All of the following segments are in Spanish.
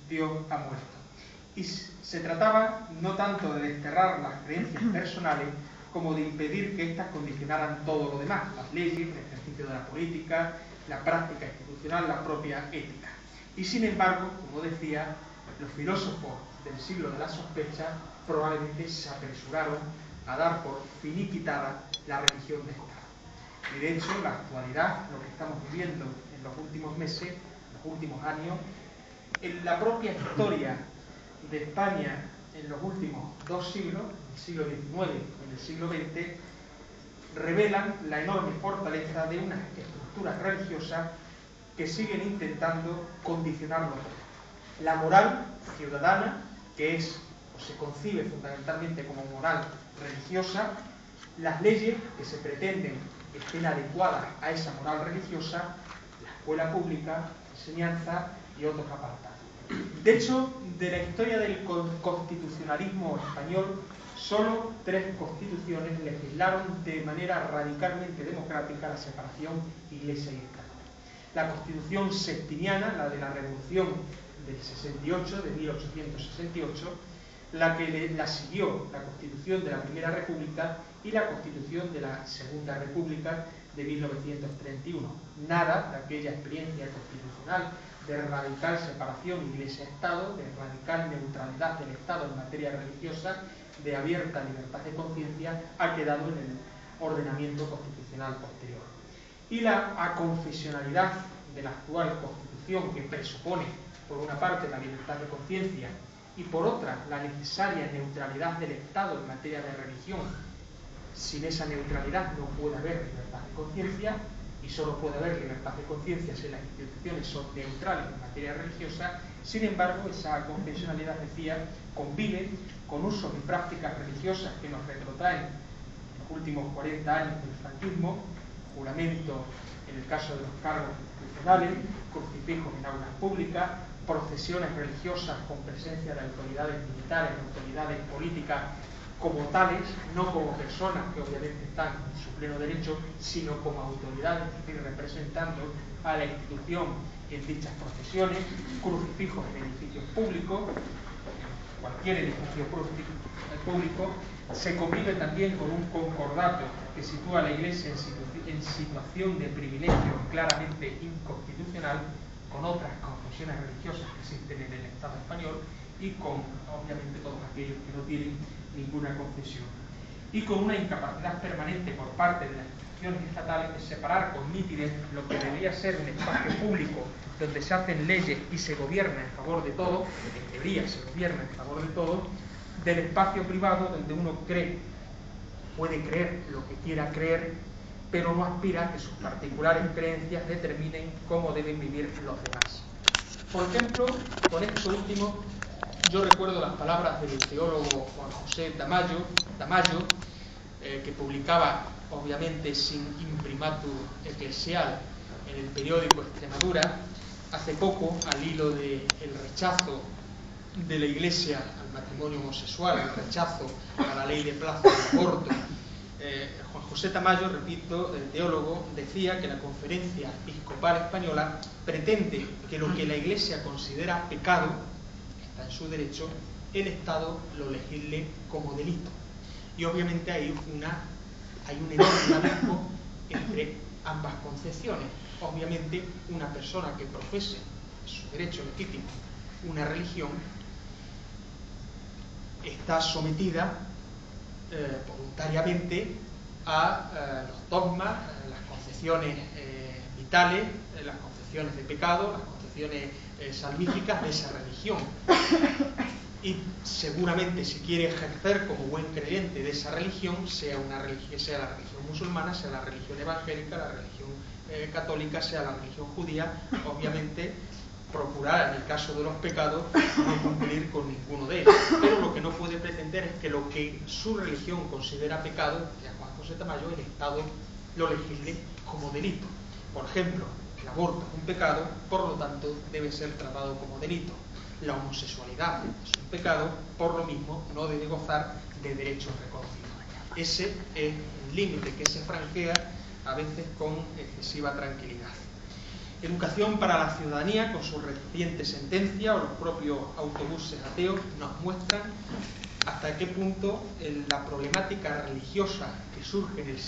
Dios ha muerto. Y se trataba no tanto de desterrar las creencias personales como de impedir que éstas condicionaran todo lo demás, las leyes, el ejercicio de la política, la práctica institucional, la propia ética. Y sin embargo, como decía, los filósofos del siglo de la sospecha probablemente se apresuraron a dar por finiquitada la religión de Estado. Y de hecho, la actualidad, lo que estamos viviendo en los últimos meses, en los últimos años, en la propia historia de España en los últimos 2 siglos, en el siglo XIX y en el siglo XX, revelan la enorme fortaleza de unas estructuras religiosas que siguen intentando condicionarlo todo. La moral ciudadana, que es o se concibe fundamentalmente como moral religiosa, las leyes que se pretenden que estén adecuadas a esa moral religiosa, la escuela pública, la enseñanza y otros apartados. De hecho, de la historia del constitucionalismo español, solo 3 constituciones legislaron de manera radicalmente democrática la separación Iglesia y Estado. La Constitución septimiana, la de la Revolución del 68, de 1868, la que la siguió la Constitución de la Primera República y la Constitución de la Segunda República de 1931. Nada de aquella experiencia constitucional de radical separación Iglesia-Estado, de radical neutralidad del Estado en materia religiosa, de abierta libertad de conciencia, ha quedado en el ordenamiento constitucional posterior. Y la aconfesionalidad de la actual Constitución, que presupone, por una parte, la libertad de conciencia y por otra, la necesaria neutralidad del Estado en materia de religión. Sin esa neutralidad no puede haber libertad de conciencia, y solo puede haber libertad de conciencia si las instituciones son neutrales en materia religiosa. Sin embargo, esa confesionalidad, decía, convive con usos y prácticas religiosas que nos retrotraen los últimos 40 años del franquismo, juramento en el caso de los cargos institucionales, crucifijos en aulas públicas, procesiones religiosas con presencia de autoridades militares, autoridades políticas como tales, no como personas que obviamente están en su pleno derecho, sino como autoridades, es decir, representando a la institución en dichas procesiones, crucifijos en edificios públicos, cualquier edificio público. Se convive también con un concordato que sitúa a la Iglesia en situación de privilegio claramente inconstitucional con otras confesiones religiosas que existen en el Estado español y con, obviamente, todos aquellos que no tienen ninguna confesión. Y con una incapacidad permanente por parte de las instituciones estatales de separar con nitidez lo que debería ser un espacio público donde se hacen leyes y se gobierna en favor de todos, en teoría se gobierna en favor de todos, del espacio privado donde uno puede creer lo que quiera creer, pero no aspira a que sus particulares creencias determinen cómo deben vivir los demás. Por ejemplo, con esto último, yo recuerdo las palabras del teólogo Juan José Tamayo, que publicaba, obviamente sin imprimatur eclesial, en el periódico Extremadura, hace poco, al hilo del rechazo de la Iglesia al matrimonio homosexual, el rechazo a la ley de plazo del aborto. Juan José Tamayo, repito, el teólogo, decía que la Conferencia Episcopal Española pretende que lo que la Iglesia considera pecado, está en su derecho, el Estado lo legisle como delito. Y obviamente hay un enorme abismo entre ambas concepciones. Obviamente, una persona que profese su derecho legítimo una religión está sometida voluntariamente a los dogmas, las concepciones vitales, las concepciones de pecado, las concepciones salvíficas de esa religión. Y seguramente, si quiere ejercer como buen creyente de esa religión, sea la religión musulmana, sea la religión evangélica, la religión católica, sea la religión judía, obviamente procurar, en el caso de los pecados, no cumplir con ninguno de ellos. Pero lo que no puede pretender es que lo que su religión considera pecado, ya Juan José Tamayo, el Estado lo legisle como delito. Por ejemplo, el aborto es un pecado, por lo tanto debe ser tratado como delito. La homosexualidad es un pecado, por lo mismo no debe gozar de derechos reconocidos. Ese es un límite que se franquea a veces con excesiva tranquilidad. Educación para la ciudadanía, con su reciente sentencia, o los propios autobuses ateos, nos muestran hasta qué punto la problemática religiosa que surge en el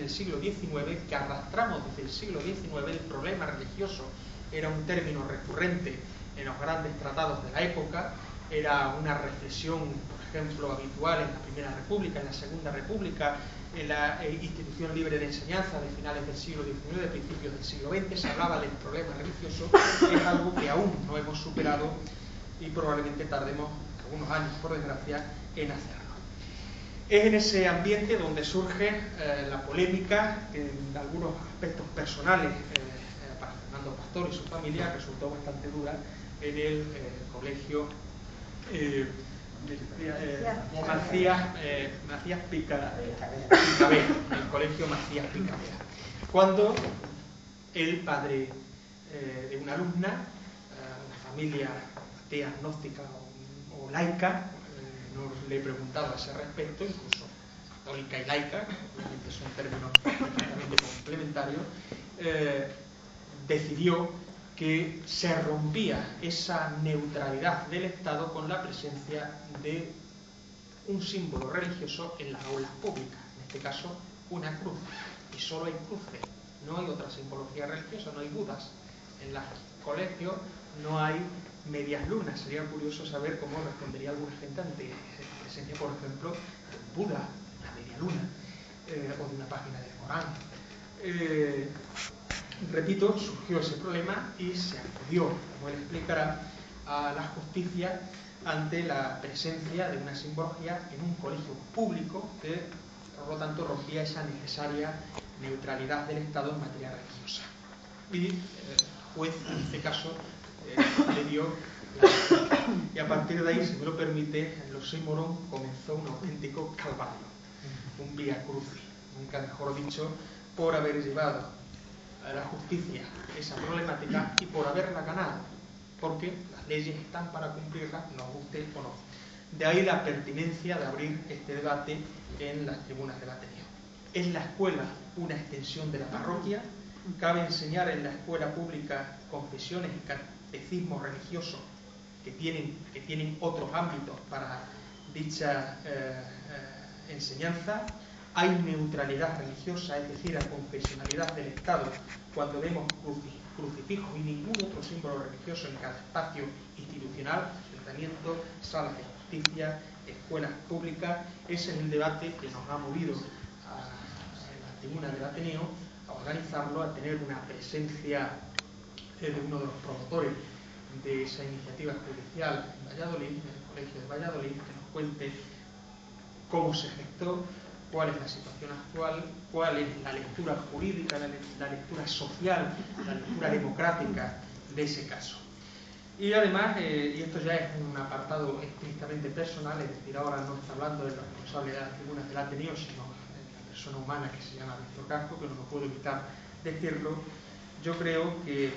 siglo XIX, que arrastramos desde el siglo XIX, el problema religioso era un término recurrente en los grandes tratados de la época, era una reflexión, por ejemplo, habitual en la Primera República, en la Segunda República, en la institución libre de enseñanza de finales del siglo XIX, de principios del siglo XX, se hablaba del problema religioso, es algo que aún no hemos superado y probablemente tardemos algunos años, por desgracia, en hacerlo. Es en ese ambiente donde surge la polémica, en algunos aspectos personales, para Fernando Pastor y su familia, resultó bastante dura en el colegio Macías Picabea, el colegio Macías Picabea, cuando el padre de una alumna, una familia atea, agnóstica o laica, no le he preguntado a ese respecto, incluso católica y laica, obviamente son términos perfectamente complementarios, decidió que se rompía esa neutralidad del Estado con la presencia de un símbolo religioso en las aulas públicas, en este caso una cruz, y solo hay cruces, no hay otra simbología religiosa, no hay budas. En los colegios no hay medias lunas. Sería curioso saber cómo respondería alguna gente ante presencia, por ejemplo, de un Buda, de una media luna, o de una página del Corán. Repito, surgió ese problema y se acudió, como él explicará, a la justicia ante la presencia de una simbología en un colegio público que, por lo tanto, rompía esa necesaria neutralidad del Estado en materia religiosa. Y el juez, en este caso, le dio la razón. Y a partir de ahí, si me lo permite, en los Seymourón comenzó un auténtico calvario, un vía crucis, nunca mejor dicho, por haber llevado a la justicia esa problemática y por haberla ganado, porque las leyes están para cumplirlas, nos guste o no. De ahí la pertinencia de abrir este debate en las tribunas del Ateneo. ¿Es la escuela una extensión de la parroquia? ¿Cabe enseñar en la escuela pública confesiones y catecismos religiosos que tienen otros ámbitos para dicha enseñanza? ¿Hay neutralidad religiosa, es decir, aconfesionalidad del Estado, cuando vemos crucifijos y ningún otro símbolo religioso en cada espacio institucional, ayuntamiento, salas de justicia, escuelas públicas? Ese es el debate que nos ha movido a la tribuna del Ateneo a organizarlo, a tener una presencia de uno de los promotores de esa iniciativa judicial en Valladolid, en el Colegio de Valladolid, que nos cuente cómo se gestó, cuál es la situación actual, cuál es la lectura jurídica, la lectura social, la lectura democrática de ese caso. Y además, y esto ya es un apartado estrictamente personal, es decir, ahora no está hablando del responsable de las tribunas del Ateneo, sino de la persona humana que se llama Víctor Casco, que no me puedo evitar decirlo. Yo creo que